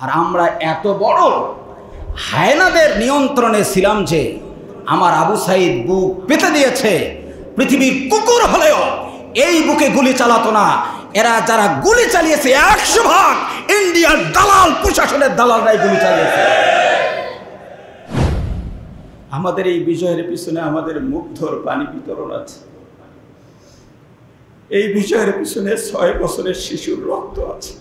আর আমরা এত বড় হায়নাদের নিয়ন্ত্রণে ছিলাম যে আমার আবু সাইদ বুক পেতে দিয়েছে। পৃথিবীর কুকুর হলেও এই বুকে গুলি চালাতো না। এরা যারা গুলি চালিয়েছে 100% ইন্ডিয়ার দালাল, প্রশাসনের দালালরাই গুলি চালিয়েছে। আমাদের এই বিজয়ের পিছনে আমাদের মুগ্ধর পানি বিতরণ আছে। এই বিজয়ের পিছনে 6 বছরের শিশুর রক্ত আছে।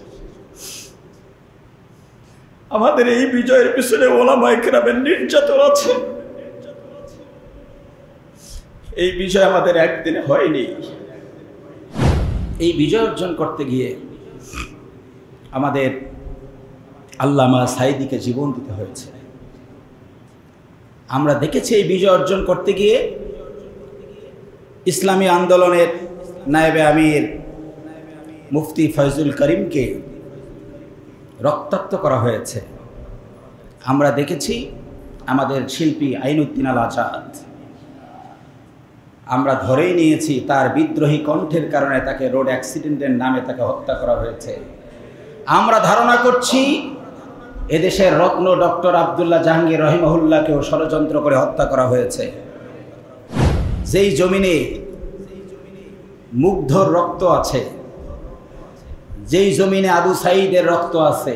আমাদের এই বিজয়ের পিছনে ওলামায়ে কেরামের নির্যাতন আছে। এই বিজয় আমাদের একদিনে হয়নি। এই বিজয় অর্জন করতে গিয়ে আমাদের আল্লামা সাঈদীকে জীবন দিতে হয়েছে। আমরা দেখেছি এই বিজয় অর্জন করতে গিয়ে ইসলামী আন্দোলনের নায়েবে আমির মুফতি ফয়জুল করিমকে রক্তাক্ত করা হয়েছে। আমরা দেখেছি আমাদের শিল্পী আইনুদ্দিন আল আজাদ, আমরা ধরেই নিয়েছি তার বিদ্রোহী কণ্ঠের কারণে তাকে রোড অ্যাক্সিডেন্টের নামে তাকে হত্যা করা হয়েছে। আমরা ধারণা করছি এদেশের রত্ন ডক্টর আব্দুল্লাহ জাহাঙ্গীর রহিমাহুল্লাহকেও ষড়যন্ত্র করে হত্যা করা হয়েছে। যেই জমিনে মুগ্ধর রক্ত আছে, যেই জমিনে আবু সাঈদের রক্ত আছে,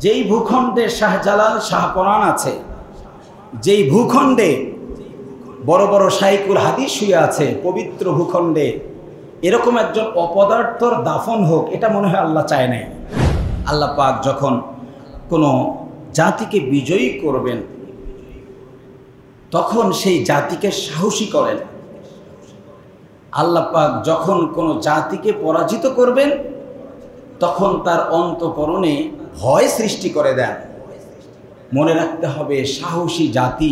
যেই ভূখণ্ডে শাহজালাল শাহপরাণ আছে, যেই ভূখণ্ডে বড় বড় শাইখুল হাদিস শুয়ে আছে, পবিত্র ভূখণ্ডে এরকম একজন অপদার্থর দাফন হোক, এটা মনে হয় আল্লাহ চায় নাই। আল্লাহ পাক যখন কোনো জাতিকে বিজয়ী করবেন তখন সেই জাতিকে সাহসী করেন। আল্লাহ পাক যখন কোনো জাতিকে পরাজিত করবেন তখন তার অন্তঃকরণে ভয় সৃষ্টি করে দেন। মনে রাখতে হবে, সাহসী জাতি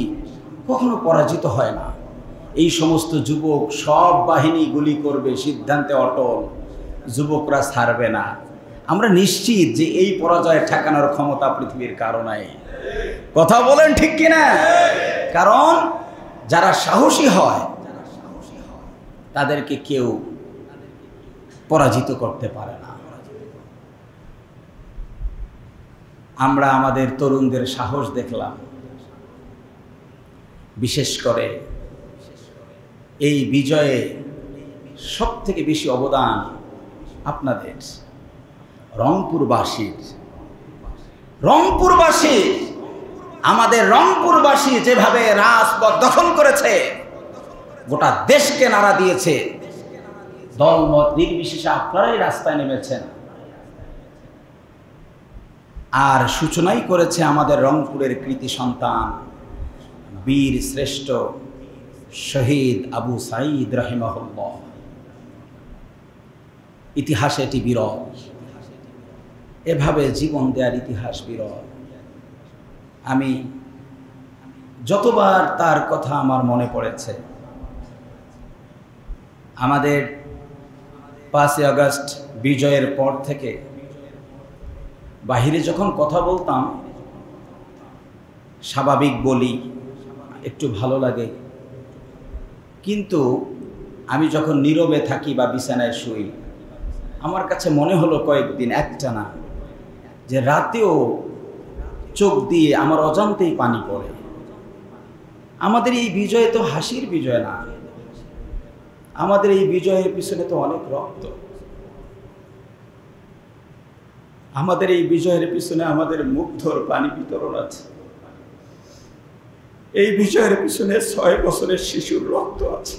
কখনো পরাজিত হয় না। এই সমস্ত যুবক সব বাহিনী গুলি করবে, সিদ্ধান্তে অটল, যুবকরা ছাড়বে না। আমরা নিশ্চিত যে এই পরাজয় ঠেকানোর ক্ষমতা পৃথিবীর কারো নাই। কথা বলেন ঠিক কিনা? কারণ যারা সাহসী হয় তাদেরকে কেউ পরাজিত করতে পারে না। আমরা আমাদের তরুণদের সাহস দেখলাম। বিশেষ করে এই বিজয়ে সবথেকে বেশি অবদান আপনাদের রংপুরবাসীর। আমাদের রংপুরবাসী যেভাবে রাজপথ দখল করেছে, গোটা দেশকে নাড়া দিয়েছে। দলমত নির্বিশেষে আপনারাই রাস্তায় নেমেছেন। আর সূচনাই করেছে আমাদের রংপুরের কৃতি সন্তান বীর শ্রেষ্ঠ শহীদ আবু সাঈদ রাহিমাহুল্লাহ। ইতিহাসে এটি বিরল, এভাবে জীবন দেওয়ার ইতিহাস বিরল। আমি যতবার তার কথা আমার মনে পড়েছে, আমাদের 5ই আগস্ট বিজয়ের পর থেকে বাহিরে যখন কথা বলতাম, স্বাভাবিক বলি, একটু ভালো লাগে, কিন্তু আমি যখন নীরবে থাকি বা বিছানায় শুই, আমার কাছে মনে হলো কয়েকদিন একটানা যে রাতেও চোখ দিয়ে আমার অজান্তেই পানি পড়ে। আমাদের এই বিজয় তো হাসির বিজয় না, আমাদের এই বিজয়ের পিছনে তো অনেক রক্ত। আমাদের এই বিজয়ের পিছনে আমাদের মুগ্ধর পানি বিতরণ আছে। এই বিজয়ের পিছনে 6 বছরের শিশুর রক্ত আছে।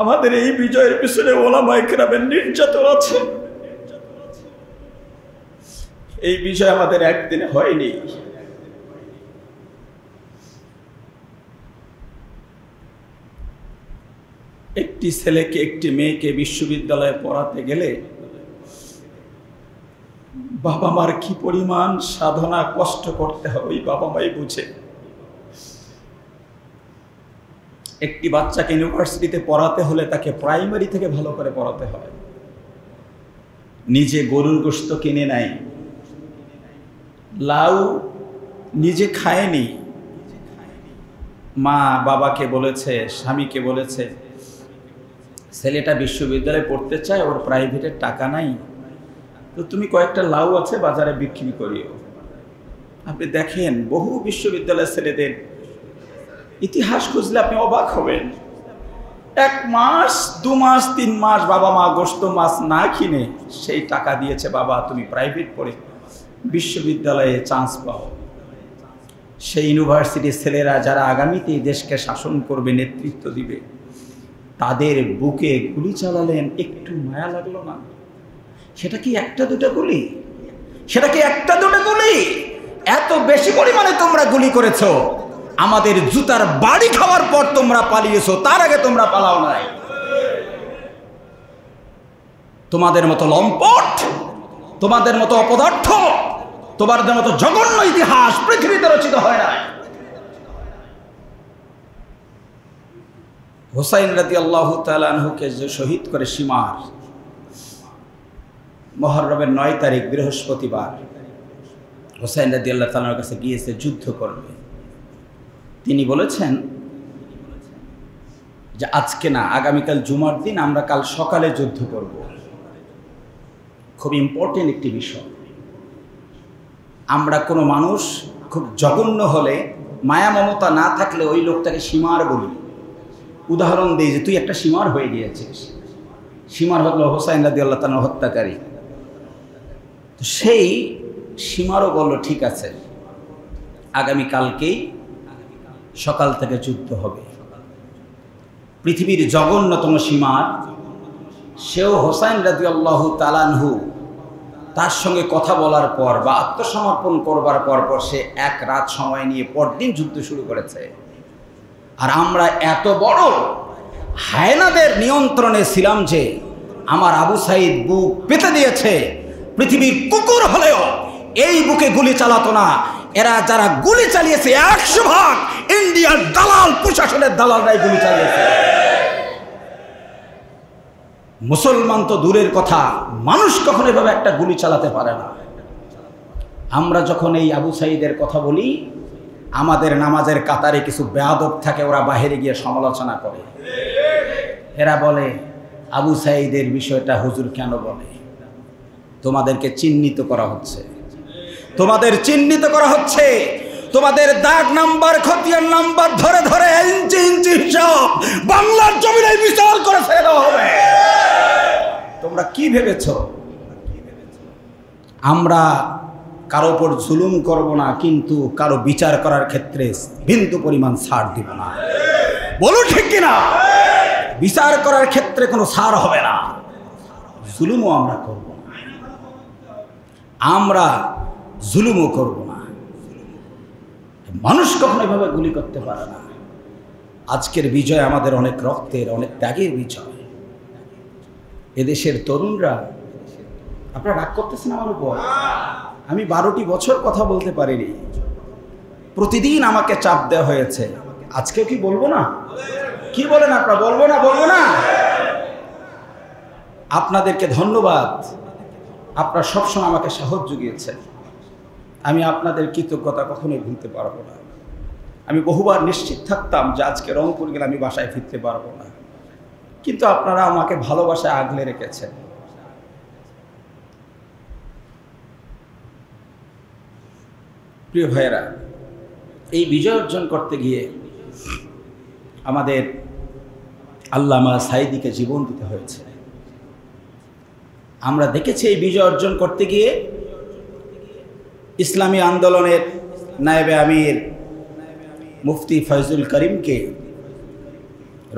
আমাদের এই বিজয়ের পিছনে ওলামায়ে কেরামের নির্যাতন আছে। এই বিজয় আমাদের একদিনে হয়নি। একটি ছেলেকে, একটি মেয়েকে বিশ্ববিদ্যালয়ে পড়াতে গেলে বাবা মার কি পরিমাণ সাধনা কষ্ট করতে হয় ওই বাবা মাই বুঝে। একটি বাচ্চাকে ইউনিভার্সিটিতে পড়াতে হলে তাকে প্রাইমারি থেকে ভালো করে পড়াতে হয়। নিজে গরুর গোশত কিনে নেয়, লাউ নিজে খায়নি, মা বাবাকে বলেছে, স্বামীকে বলেছে ছেলেটা বিশ্ববিদ্যালয়ে পড়তে চায়, ওর প্রাইভেটের টাকা নাই, তো তুমি কয়েকটা লাউ আছে বাজারে বিক্রি করিও। আপনি দেখেন বহু বিশ্ববিদ্যালয়ের ছেলেদের ইতিহাস খুঁজলে আপনি অবাক হবেন। 1 মাস 2 মাস 3 মাস বাবা মা গোশত মাছ না কিনে সেই টাকা দিয়েছে, বাবা তুমি প্রাইভেট পড়ে বিশ্ববিদ্যালয়ে চান্স পাও। সেই ইউনিভার্সিটির ছেলেরা যারা আগামীতে এই দেশকে শাসন করবে, নেতৃত্ব দিবে, তাদের বুকে গুলি চালালেন, একটু মায়া লাগলো না? সেটা কি 1-2টা গুলি? সেটা কি 1-2টা গুলি? এত বেশি পরিমাণে তোমরা গুলি করেছো। আমাদের জুতার বাড়ি খাওয়ার পর তোমরা পালিয়েছো, তার আগে তোমরা পালাও নাই। তোমাদের মতো লম্পট, তোমাদের মতো অপদার্থ, তোমাদের মতো জঘন্য ইতিহাস পৃথিবীতে রচিত হয় না। হুসাইন রাদিয়াল্লাহু তাআলা আনহুকে যে শহীদ করে সীমার, মুহররমের 9 তারিখ বৃহস্পতিবার হুসাইন রাদিয়াল্লাহু তাআলার কাছে গিয়েছে যুদ্ধ করবে। তিনি বলেছেন যে আজকে না, আগামীকাল জুমার দিন, আমরা কাল সকালে যুদ্ধ করব। খুব ইম্পর্টেন্ট একটি বিষয়। আমরা কোনো মানুষ খুব জঘন্য হলে, মায়া মমতা না থাকলে ওই লোকটাকে সীমার বলি। উদাহরণ দিই যে তুই একটা সীমার হয়ে গিয়েছিস। সীমার হলো হুসাইন রাদিয়াল্লাহু তাআলা হত্যাকারী। তো সেই সীমারও বলল ঠিক আছে, আগামীকালকেই সকাল থেকে যুদ্ধ হবে। পৃথিবীর জঘন্যতম সীমার, সেও হুসাইন রাদিয়াল্লাহু তাআলা আনহু তার সঙ্গে কথা বলার পর বা আত্মসমর্পণ করবার পর সে 1 রাত সময় নিয়ে পরদিন যুদ্ধ শুরু করেছে। আর আমরা এত বড় হায়নাদের নিয়ন্ত্রণে ছিলাম যে আমার আবু সাইদ বুক পেতে দিয়েছে। পৃথিবীর কুকুর হলেও এই বুকে গুলি চালাতো না। এরা যারা গুলি চালিয়েছে 100% ইন্ডিয়ার দালাল, প্রশাসনের দালালরাই গুলি চালিয়েছে। মুসলমান তো দূরের কথা, মানুষ কখনো এভাবে একটা গুলি চালাতে পারে না। আমরা যখন এই আবু সাইদের কথা বলি, আমাদের নামাজের কাতারে কিছু বেয়াদব থাকে, ওরা বাহিরে গিয়ে সমালোচনা করে। এরা বলে আবু সাইদের বিষয়টা হুজুর কেন বলে? তোমাদেরকে চিহ্নিত করা হচ্ছে, তোমাদের চিহ্নিত করা হচ্ছে। তোমাদের দাগ নাম্বার, খতিয়ান নাম্বার ধরে ধরে ইঞ্চি ইঞ্চি হিসাব বাংলার জমিনে বিচার করে ছেড়ে দেওয়া হবে। তোমরা কি ভেবেছ আমরা কারো উপর জুলুম করব না, কিন্তু কারো বিচার করার ক্ষেত্রে বিন্দু পরিমাণ ছাড় দিব না? বলো ঠিক কিনা? বিচার করার ক্ষেত্রে কোনো ছাড় হবে না। জুলুমও আমরা করব না, আমরা জুলুমও করব না। মানুষ কখনো এভাবে গুলি করতে পারে না। আজকের বিজয় আমাদের অনেক রক্তের, অনেক ত্যাগের বিজয়। এদেশের তরুণরা, আপনারা রাগ করতেছেন আমার উপর? আমি 12টি বছর কথা বলতে পারিনি, প্রতিদিন আমাকে চাপ দেওয়া হয়েছে। আজকেও কি বলবো না? কি বলেন আপনারা? বলবো না? বলবো না? আপনাদেরকে ধন্যবাদ, আপনারা সবসময় আমাকে সাহস জুগিয়েছেন। আমি আপনাদের কৃতজ্ঞতা কখনোই ভুলতে পারবো না। আমি বহুবার নিশ্চিত থাকতাম যে আজকে রংপুর গেলে আমি বাসায় ফিরতে পারবো না, কিন্তু আপনারা আমাকে ভালোবাসায় আগলে রেখেছেন। প্রিয় ভাইয়েরা, এই বিজয় অর্জন করতে গিয়ে আমাদের আল্লামা সাঈদীকে জীবন দিতে হয়েছে। আমরা দেখেছি এই বিজয় অর্জন করতে গিয়ে ইসলামী আন্দোলনের নায়েবে আমির মুফতি ফয়জুল করিমকে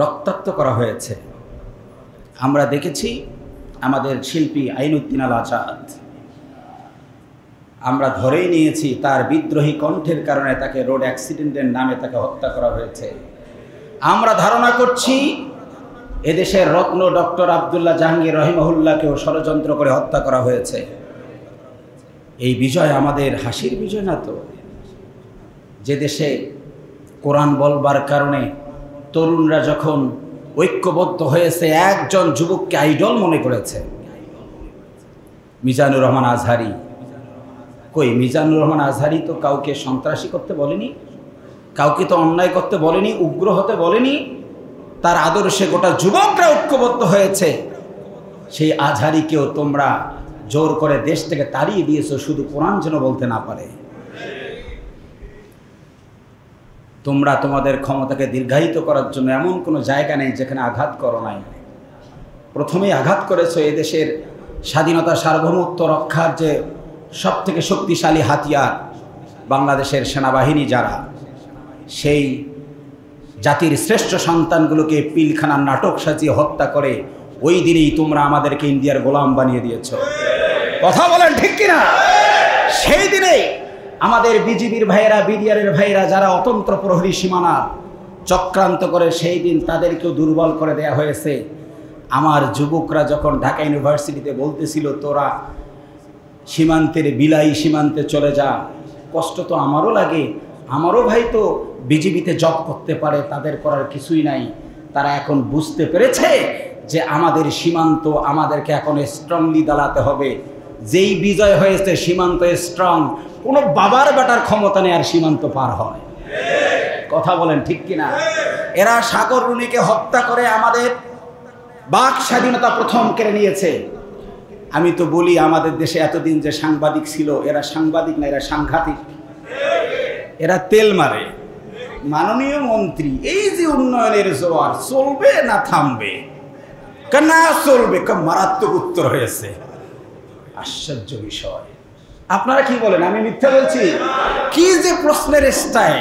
রক্তাক্ত করা হয়েছে। আমরা দেখেছি আমাদের শিল্পী আইনুদ্দিন আল আজাদ, আমরা ধরেই নিয়েছি তার বিদ্রোহী কণ্ঠের কারণে তাকে রোড অ্যাক্সিডেন্টের নামে তাকে হত্যা করা হয়েছে। আমরা ধারণা করছি এদেশের রত্ন ডক্টর আব্দুল্লাহ জাহাঙ্গীর রহিমাহুল্লাহকেও ষড়যন্ত্র করে হত্যা করা হয়েছে। এই বিজয় আমাদের হাসির বিজয় না তো? যে দেশে কোরআন বলবার কারণে তরুণরা যখন ঐক্যবদ্ধ হয়েছে, একজন যুবককে আইডল মনে করেছে, মিজানুর রহমান আজহারি। কই, মিজানুর রহমান আজহারি তো কাউকে সন্ত্রাসী করতে বলেনি, কাউকে তো অন্যায় করতে বলেনি, উগ্র হতে বলেনি। তার আদর্শে গোটা যুবকরা ঐক্যবদ্ধ হয়েছে। সেই আজহারিকেও তোমরা জোর করে দেশ থেকে তাড়িয়ে দিয়েছো শুধু কোরআন যেন বলতে না পারে। তোমরা তোমাদের ক্ষমতাকে দীর্ঘায়িত করার জন্য এমন কোনো জায়গা নেই যেখানে আঘাত করো নাই। প্রথমেই আঘাত করেছো এদেশের স্বাধীনতা সার্বভৌমত্ব রক্ষার যে সবথেকে শক্তিশালী হাতিয়ার বাংলাদেশের সেনাবাহিনী, যারা সেই জাতির শ্রেষ্ঠ সন্তানগুলোকে পিলখানার নাটক সাজিয়ে হত্যা করে ওই দিনেই তোমরা আমাদেরকে ইন্ডিয়ার গোলাম বানিয়ে দিয়েছ। কথা বলেন ঠিক কিনা? সেই দিনেই আমাদের বিজিবির ভাইয়েরা, বিডিআরের ভাইয়েরা যারা অতন্ত্র প্রহরী সীমানা চক্রান্ত করে সেই দিন তাদেরকেও দুর্বল করে দেয়া হয়েছে। আমার যুবকরা যখন ঢাকা ইউনিভার্সিটিতে বলতেছিল তোরা সীমান্তের বিলাই সীমান্তে চলে যা, কষ্ট তো আমারও লাগে। আমারও ভাই তো বিজিবিতে জব করতে পারে, তাদের করার কিছুই নাই। তারা এখন বুঝতে পেরেছে যে আমাদের সীমান্ত আমাদেরকে এখন স্ট্রংলি দাঁড়াতে হবে। যেই বিজয় হয়েছে সীমান্ত স্ট্রং, কোনো বাবার বেটার ক্ষমতা নেই আর সীমান্ত পার হয়। কথা বলেন ঠিক কিনা? এরা সাগর রুনিকে হত্যা করে আমাদের বাক স্বাধীনতা প্রথম কেড়ে নিয়েছে। আমি তো বলি আমাদের দেশে এতদিন যে সাংবাদিক ছিল, এরা সাংবাদিক না, এরা সাংঘাতিক। এরা তেল মারে। মাননীয় মন্ত্রী, এই যে উন্নয়নের জোয়ার চলবে না থামবে? না চলবে। মারাত্মক উত্তর হয়েছে। আশ্চর্য বিষয়। আপনারা কি বলেন? আমি মিথ্যা বলছি? কি যে প্রশ্নের স্টাইল!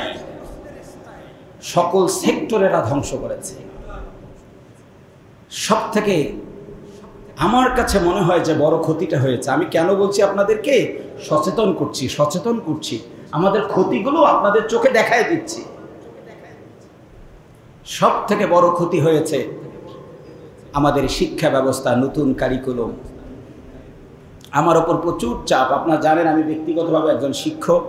সকল সেক্টরেরা ধ্বংস করেছে। সব থেকে আমার কাছে মনে হয় যে বড় ক্ষতিটা হয়েছে। আমি কেন বলছি আপনাদেরকে? সচেতন করছি। আমাদের ক্ষতিগুলো আপনাদের চোখে দেখায় দিচ্ছি। সব থেকে বড় ক্ষতি হয়েছে আমাদের শিক্ষা ব্যবস্থা, নতুন কারিকুলাম। আমার ওপর প্রচুর চাপ। আপনারা জানেন আমি ব্যক্তিগতভাবে একজন শিক্ষক।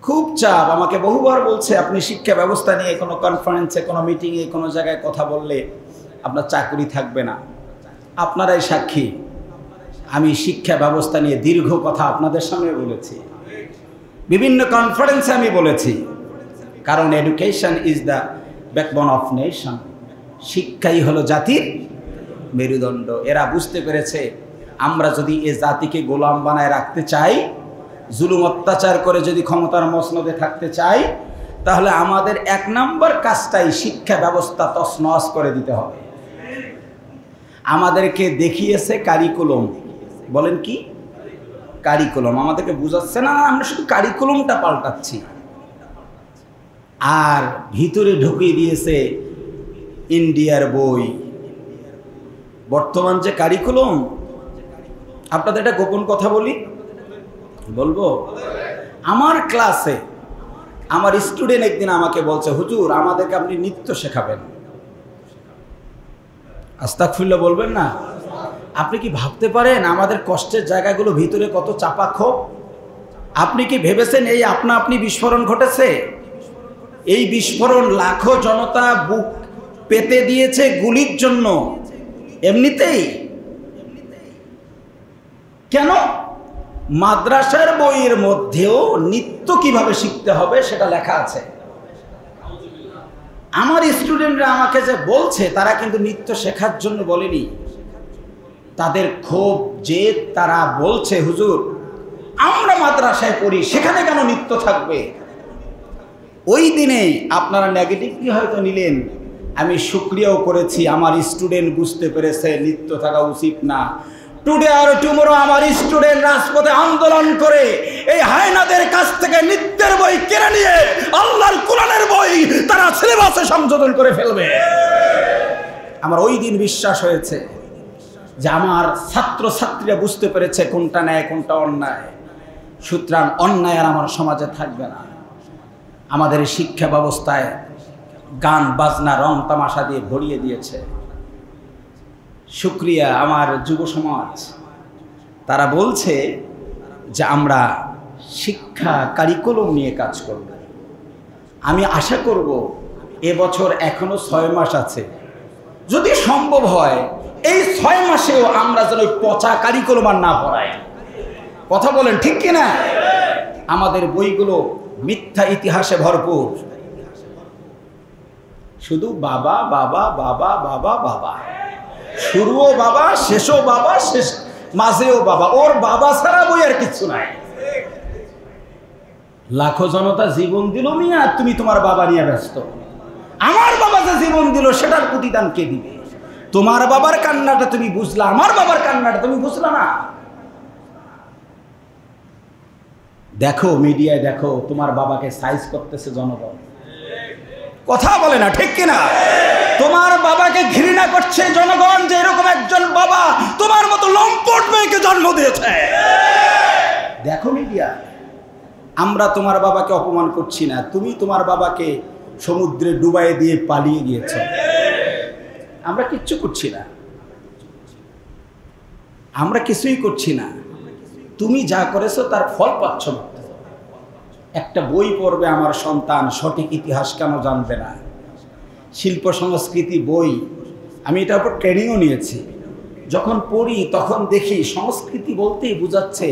খুব চাপ। আমাকে বহুবার বলছে আপনি শিক্ষা ব্যবস্থা নিয়ে কোনো কনফারেন্সে, কোনো মিটিংয়ে, কোনো জায়গায় কথা বললে আপনার চাকরি থাকবে না। আপনারাই সাক্ষী, আমি শিক্ষা ব্যবস্থা নিয়ে দীর্ঘ কথা আপনাদের সামনে বলেছি, বিভিন্ন কনফারেন্সে আমি বলেছি। কারণ education is the backbone of nation. শিক্ষাই হলো জাতির মেরুদণ্ড। এরা বুঝতে পেরেছে আমরা যদি এ জাতিকে গোলাম বানায় রাখতে চাই, জুলুম অত্যাচার করে যদি ক্ষমতার মসনদে থাকতে চাই, তাহলে আমাদের এক নম্বর কাজটাই শিক্ষা ব্যবস্থা তছনছ করে দিতে হবে। আমাদেরকে দেখিয়েছে কারিকুলাম। বলেন কি? কারিকুলাম আমাদেরকে বুঝাচ্ছে না, আমরা শুধু কারিকুলামটা পাল্টাচ্ছি। আর ভিতরে ঢুকিয়ে দিয়েছে ইন্ডিয়ার বই। বর্তমান যে কারিকুলাম, আপনাদের একটা গোপন কথা বলবো। আমার ক্লাসে আমার স্টুডেন্ট একদিন আমাকে বলছে, হুজুর আমাদেরকে আপনি নৃত্য শেখাবেন। আস্তাগফিরুল্লাহ বলবেন না? আপনি কি ভাবতে পারেন আমাদের কষ্টের জায়গাগুলো ভিতরে কত চাপা ক্ষোভ? আপনি কি ভেবেছেন এই আপনা আপনি বিস্ফোরণ ঘটেছে? এই বিস্ফোরণ লাখো জনতা বুক পেতে দিয়েছে গুলির জন্য এমনিতেই। কেন? মাদ্রাসার বইয়ের মধ্যেও নৃত্য কিভাবে শিখতে হবে সেটা লেখা আছে। আমার স্টুডেন্টরা আমাকে যে বলছে, তারা কিন্তু নৃত্য শেখার জন্য বলেনি। তাদের ক্ষোভ যে তারা বলছে, হুজুর আমরা মাদ্রাসায় পড়ি, সেখানে কেন নৃত্য থাকবে? ওই দিনেই আপনারা নেগেটিভলি হয়তো নিলেন, আমি শুকরিয়াও করেছি। আমার স্টুডেন্ট বুঝতে পেরেছে নৃত্য থাকা উচিত না। টুডে আর টুমোরো আমার স্টুডেন্ট রাজপথে আন্দোলন করে এই হায়নাদের কাছ থেকে নৃত্যের বই কিনে নিয়ে আল্লাহর কোরআনের বই তারা সিলেবাসে সংশোধন করে ফেলবে। আমার ওই দিন বিশ্বাস হয়েছে যে আমার ছাত্রছাত্রীরা বুঝতে পেরেছে কোনটা ন্যায় কোনটা অন্যায়। সুতরাং অন্যায় আর আমার সমাজে থাকবে না। আমাদের শিক্ষা ব্যবস্থায় গান বাজনা রং তামাশা দিয়ে ভরিয়ে দিয়েছে। শুকরিয়া আমার যুব সমাজ, তারা বলছে যে আমরা শিক্ষা কারিকুলাম নিয়ে কাজ করব। আমি আশা করব এবছর এখনো 6 মাস আছে, যদি সম্ভব হয় এই 6 মাসেও আমরা যেন পচা কারিকুলাম আর না পড়াই। কথা বলেন ঠিক কিনা? আমাদের বইগুলো মিথ্যা ইতিহাসে ভরপুর। শুধু বাবা বাবা বাবা বাবা বাবা, শুরুও বাবা শেষও বাবা, মাঝেও বাবা, ওর বাবা ছাড়া বই আর কিচ্ছু নাই। লাখো জনতা জীবন দিল মিয়া, তুমি তোমার বাবা নিয়ে ব্যস্ত। আমার বাবা যে জীবন দিল সেটার প্রতিদান কে দিবে? তোমার বাবার কান্নাটা তুমি বুঝলা, আমার বাবার কান্নাটা তুমি বুঝলা না। দেখো মিডিয়ায়, দেখো তোমার বাবাকে সাইজ করতেছে জনগণ, কথা বলে না ঠিক কিনা? তোমার বাবাকে ঘৃণা করছে জনগণ যে এরকম একজন বাবা তোমার মতো লম্পট মেয়েকে জন্ম দিয়েছে। দেখো মিডিয়া, আমরা তোমার বাবাকে অপমান করছি না, তুমি তোমার বাবাকে সমুদ্রে ডুবাই দিয়ে পালিয়ে গিয়েছ, আমরা কিচ্ছু করছি না, আমরা কিছুই করছি না। তুমি যা করেছো তার ফল পাচ্ছ না। একটা বই পড়বে আমার সন্তান, সঠিক ইতিহাস কেন জানবে না? শিল্প সংস্কৃতি বই, আমি এটার উপর ট্রেনিংও নিয়েছি। যখন পড়ি তখন দেখি সংস্কৃতি বলতেই বোঝাচ্ছে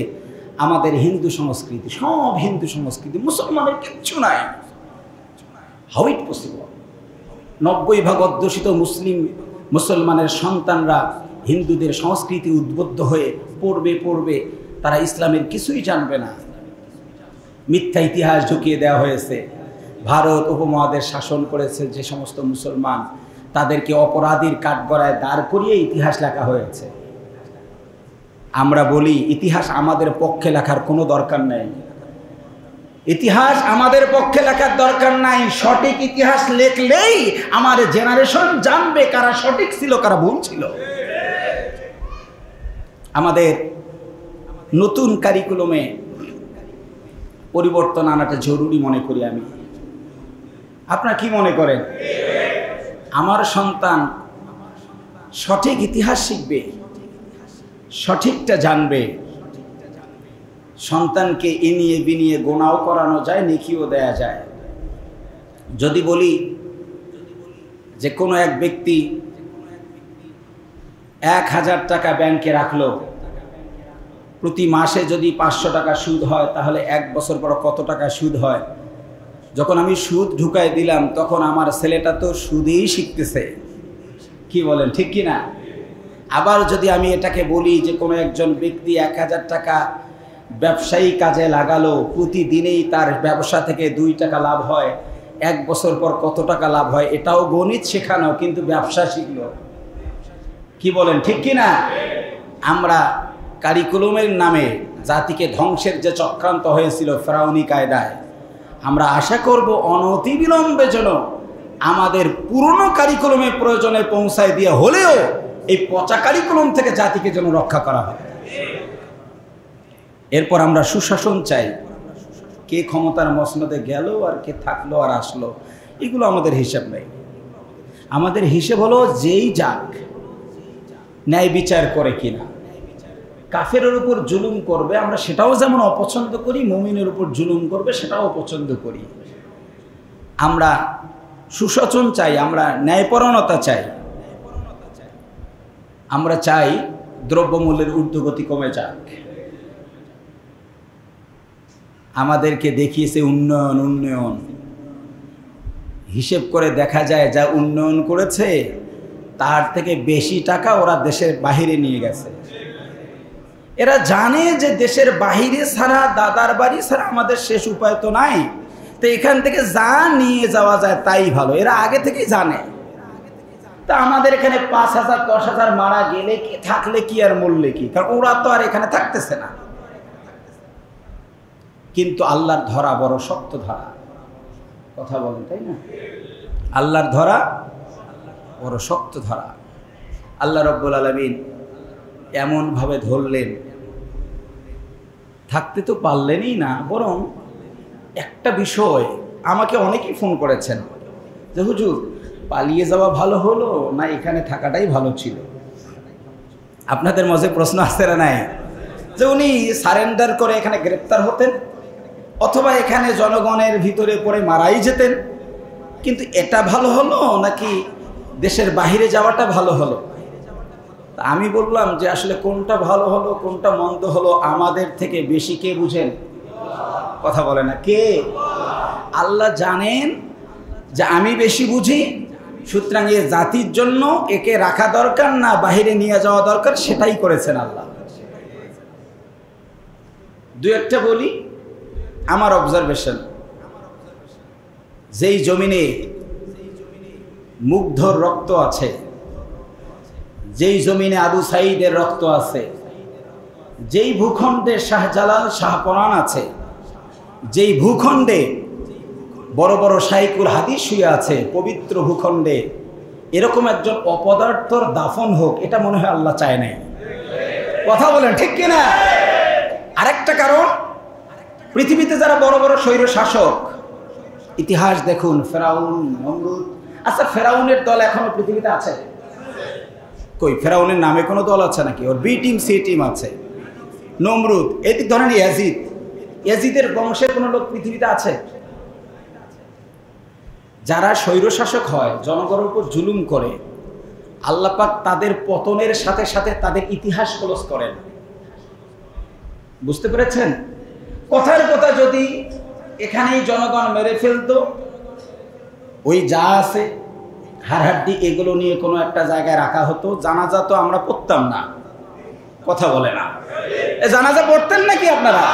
আমাদের হিন্দু সংস্কৃতি, সব হিন্দু সংস্কৃতি, মুসলমানের কিচ্ছু নাই। How it possible? 90% অধ্যুষিত মুসলমানের সন্তানরা হিন্দুদের সংস্কৃতি উদ্বুদ্ধ হয়ে পড়বে, তারা ইসলামের কিছুই জানবে না। মিথ্যা ইতিহাস ঢুকিয়ে দেওয়া হয়েছে। ভারত উপমহাদেশ শাসন করেছে যে সমস্ত মুসলমান, তাদেরকে অপরাধীর কাঠগড়ায় দাঁড় করিয়ে ইতিহাস লেখা হয়েছে। আমরা বলি ইতিহাস আমাদের পক্ষে লেখার কোনো দরকার নেই, ইতিহাস আমাদের পক্ষে লেখার দরকার নাই। সঠিক ইতিহাস লেখলেই আমার জেনারেশন জানবে কারা সঠিক ছিল কারা ভুল ছিল। আমাদের নতুন কারিকুলামে পরিবর্তন আনাটা জরুরি মনে করি আমি। আপনারা কি মনে করেন? আমার সন্তান সঠিক ইতিহাস শিখবে, সঠিকটা জানবে। সন্তানকে এনিয়ে বিনিয়ে গোনাও করানো যায়, নেকিও দেয়া যায়। যদি বলি যে কোনো এক ব্যক্তি 1000 টাকা ব্যাংকে রাখলো, প্রতি মাসে যদি 500 টাকা সুদ হয়, তাহলে 1 বছর পর কত টাকা সুদ হয়? যখন আমি সুদ ঢুকাই দিলাম তখন আমার ছেলেটা তো সুদেই শিখতেছে, কি বলেন ঠিক কি না? আবার যদি আমি এটাকে বলি যে কোনো একজন ব্যক্তি 1000 টাকা ব্যবসায়ী কাজে লাগালো, প্রতিদিনেই তার ব্যবসা থেকে 2 টাকা লাভ হয়, 1 বছর পর কত টাকা লাভ হয়? এটাও গণিত শেখানো, কিন্তু ব্যবসা শিখলো, কি বলেন ঠিক কি না? আমরা কারিকুলামের নামে জাতিকে ধ্বংসের যে চক্রান্ত হয়েছিল ফেরাউনি কায়দায়, আমরা আশা করব অনতিবিলম্বে যেন আমাদের পুরনো কারিকুলামে প্রয়োজনে পৌঁছায় দিয়ে হলেও এই পচা কারিকুলাম থেকে জাতিকে যেন রক্ষা করা হয়। এরপর আমরা সুশাসন চাই। কে ক্ষমতার মসনদে গেল আর কে থাকলো আর আসলো, এগুলো আমাদের হিসাব নেই। আমাদের হিসেব হলো যেই যাক ন্যায় বিচার করে কিনা। কাফেরের উপর জুলুম করবে আমরা সেটাও যেমন অপছন্দ করি, মুমিনের উপর জুলুম করবে সেটাও অপছন্দ করি। আমরা সুশাসন চাই, আমরা ন্যায়পরায়ণতা চাই। আমরা চাই দ্রব্যমূল্যের ঊর্ধ্বগতি কমে যাক। আমাদেরকে দেখিয়েছে উন্নয়ন, হিসেব করে দেখা যায় যা উন্নয়ন করেছে তার থেকে বেশি টাকা ওরা দেশের বাহিরে নিয়ে গেছে। এরা জানে যে দেশের বাহিরে ছাড়া, দাদার বাড়ি ছাড়া আমাদের শেষ উপায় তো নাই, তো এখান থেকে যা নিয়ে যাওয়া যায় তাই ভালো, এরা আগে থেকেই জানে। তা আমাদের এখানে 5000 10,000 মারা গেলে কি, থাকলে কি আর মরলে কি, কারণ ওরা তো আর এখানে থাকতেছে না। কিন্তু আল্লাহর ধরা বড় শক্ত ধরা, কথা বলেন তাই না? আল্লাহর ধরা বড় শক্ত ধরা। আল্লাহ রাব্বুল আলামিন এমনভাবে ধরলেন, থাকতে তো পারলেনই না, বরং একটা বিষয় আমাকে অনেকেই ফোন করেছেন যে হুজুর পালিয়ে যাওয়া ভালো হলো না এখানে থাকাটাই ভালো ছিল। আপনাদের মাঝে প্রশ্ন আসছে না নাই যে উনি সারেন্ডার করে এখানে গ্রেপ্তার হতেন অথবা এখানে জনগণের ভিতরে পড়ে মারাই যেতেন, কিন্তু এটা ভালো হলো নাকি দেশের বাহিরে যাওয়াটা ভালো হলো? তা আমি বললাম যে আসলে কোনটা ভালো হলো কোনটা মন্দ হলো আমাদের থেকে বেশি কে বুঝেন? কথা বলে না কে? আল্লাহ জানেন যে আমি বেশি বুঝি, সুতরাং এ জাতির জন্য একে রাখা দরকার না বাহিরে নিয়ে যাওয়া দরকার, সেটাই করেছেন আল্লাহ। দু একটা বলি আমার অবজারভেশন। যেই জমিনে মুগ্ধর রক্ত আছে, যেই জমিনে আবু সাঈদের রক্ত আছে, যেই ভূখণ্ডে শাহজালাল শাহপরাণ আছে, যেই ভূখণ্ডে বড় বড় শাইখুল হাদিস শুয়ে আছে, পবিত্র ভূখণ্ডে এরকম একজন অপদার্থর দাফন হোক, এটা মনে হয় আল্লাহ চায় নাই। কথা বলেন ঠিক কিনা? আরেকটা কারণ, পৃথিবীতে যারা বড় বড় স্বৈর শাসক, ইতিহাস দেখুন, ফেরাউন, নমরুদ। আচ্ছা, ফেরাউনের দল এখনো পৃথিবীতে আছে? কই, ফেরাউনের নামে কোনো দল আছে নাকি? ওর বি টিম সি টিম আছে। নমরুদ, এই ধরেন ইয়াজিদ, ইয়াজিদের বংশের কোনো লোক পৃথিবীতে আছে? যারা স্বৈরশাসক হয়, জনগণের উপর জুলুম করে, আল্লাহ পাক তাদের পতনের সাথে সাথে তাদের ইতিহাস ক্লোজ করেন। বুঝতে পেরেছেন? কথার কথা, যদি এখানেই জনগণ মেরে ফেলতো, ওই যা আছে হাড়হাড্ডি এগুলো নিয়ে কোনো একটা জায়গায় রাখা হতো, জানাজা তো আমরা পড়তাম না। কথা বলে না? জানাজা পড়তেন নাকি আপনারা?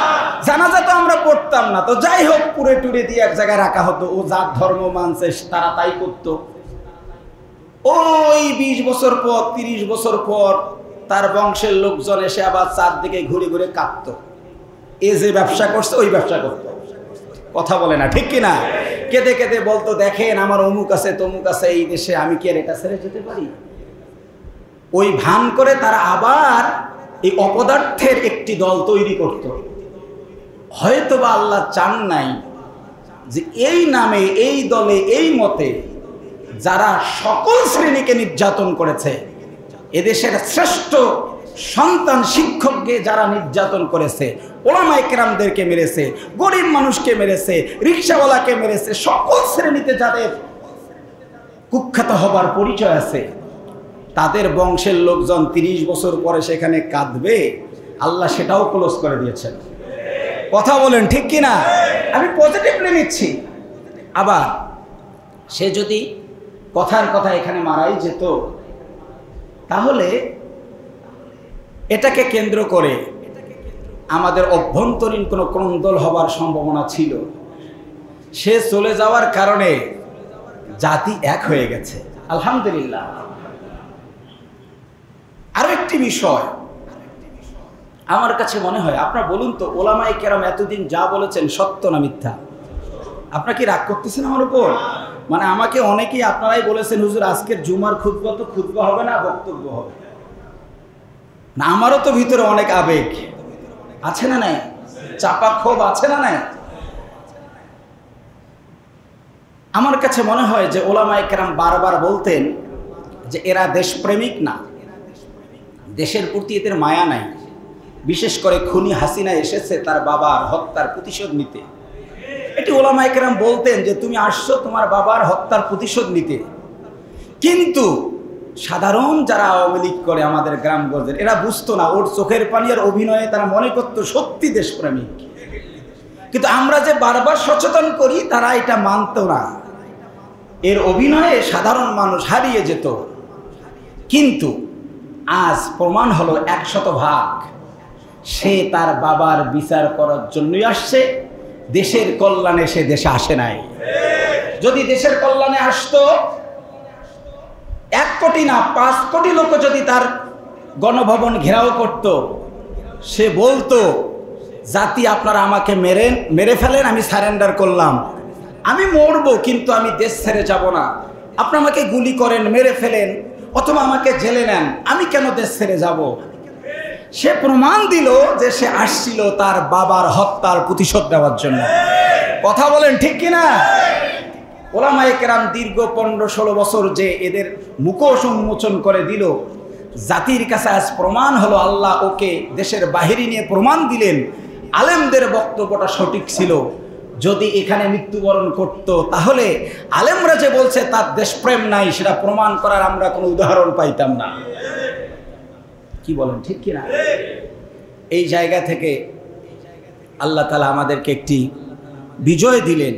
জানাজা তো আমরা পড়তাম না। তো যাই হোক, পুরে টুরে দিয়ে এক জায়গায় রাখা হতো। ও যার ধর্ম মানছে তারা তাই করতো। ওই 20 বছর পর, 30 বছর পর তার বংশের লোকজন এসে আবার চারদিকে ঘুরে ঘুরে কাঁদতো, এ যে ব্যবসা করছে ওই ব্যবসা করতো। কথা বলে না ঠিক কিনা? কেঁদে কেঁদে বলতো, দেখেন আমার অমুক আছে তমুক আছে এই দেশে, আমি কি আর এটা ছেড়ে যেতে পারি? ওই ভান করে তারা আবার এই অপদার্থের একটি দল তৈরি করত। হয়তোবা আল্লাহ চান নাই যে এই নামে, এই দলে, এই মতে যারা সকল শ্রেণীকে নির্যাতন করেছে, এদেশের শ্রেষ্ঠ সন্তান শিক্ষককে যারা নির্যাতন করেছে, ওলামায়ে কেরামদেরকে মেরেছে, গরিব মানুষকে মেরেছে, রিকশাওয়ালাকে মেরেছে, সকল শ্রেণীতে যাদের কুখ্যাত হবার পরিচয় আছে, তাদের বংশের লোকজন 30 বছর পরে সেখানে কাঁদবে, আল্লাহ সেটাও ক্লোজ করে দিয়েছেন। কথা বলেন ঠিক কিনা? আমি পজিটিভলি নিচ্ছি। আবার সে যদি কথার কথা এখানে মারাই যেত, তাহলে এটাকে কেন্দ্র করে আমাদের অভ্যন্তরীণ কোনো ক্রন্দল হবার সম্ভাবনা ছিল। সে চলে যাওয়ার কারণে জাতি এক হয়ে গেছে, আলহামদুলিল্লাহ। আরো একটি বিষয় আমার কাছে মনে হয়, আপনারা বলুন তো, ওলামায়ে কেরাম এতদিন যা বলেছেন সত্য না মিথ্যা? আপনারা কি রাগ করতেছেন আমার উপর? মানে আমাকে অনেকেই আপনারাই বলেছেন, হুজুর আজকের জুমার খুতবা তো খুতবা হবে না, বক্তব্য হবে না। আমারও তো ভিতরে অনেক আবেগ আছে না নাই? চাপা ক্ষোভ আছে না নাই? আমার কাছে মনে হয় যে ওলামায়ে কেরাম বারবার বলতেন যে এরা দেশপ্রেমিক না, দেশের প্রতি এদের মায়া নাই। বিশেষ করে খুনি হাসিনা এসেছে তার বাবার হত্যার প্রতিশোধ নিতে। এটি ওলামায়ে কেরাম বলতেন যে তুমি আসছো তোমার বাবার হত্যার প্রতিশোধ নিতে। কিন্তু সাধারণ যারা আওয়ামী লীগ করে আমাদের গ্রামগঞ্জের, এরা বুঝতো না, ওর চোখের পানি আর অভিনয়ে তারা মনে করতো সত্যি দেশপ্রেমিক। কিন্তু আমরা যে বারবার সচেতন করি, তারা এটা মানতো না। এর অভিনয়ে সাধারণ মানুষ হারিয়ে যেত। কিন্তু আজ প্রমাণ হলো 100% সে তার বাবার বিচার করার জন্যই আসছে, দেশের কল্যাণে সে দেশে আসে নাই। যদি দেশের কল্যাণে আসতো, 1 কোটি না 5 কোটি লোক যদি তার গণভবন ঘেরাও করত, সে বলতো জাতি আপনারা আমাকে মেরে ফেলেন, আমি সারেন্ডার করলাম, আমি মরবো কিন্তু আমি দেশ ছেড়ে যাব না। আপনি আমাকে গুলি করেন, মেরে ফেলেন, অথবা আমাকে জেলে নেন, আমি কেন দেশ ছেড়ে যাব? সে প্রমাণ দিল যে সে আসছিল তার বাবার হত্যার প্রতিশোধ দেওয়ার জন্য। কথা বলেন ঠিক কিনা? ওলামায়ে কেরাম দীর্ঘ 15-16 বছর যে এদের মুখোশ উন্মোচন করে দিল, জাতির কাছে আজ প্রমাণ হলো, আল্লাহ ওকে দেশের বাহিরে নিয়ে প্রমাণ দিলেন আলেমদের বক্তব্যটা সঠিক ছিল। যদি এখানে মৃত্যুবরণ করত, তাহলে আলেমরা যে বলছে তার দেশপ্রেম নাই, সেটা প্রমাণ করার আমরা কোনো উদাহরণ পাইতাম না। কি বলেন ঠিক কিনা? এই জায়গা থেকে আল্লাহ তাআলা আমাদেরকে একটি বিজয় দিলেন।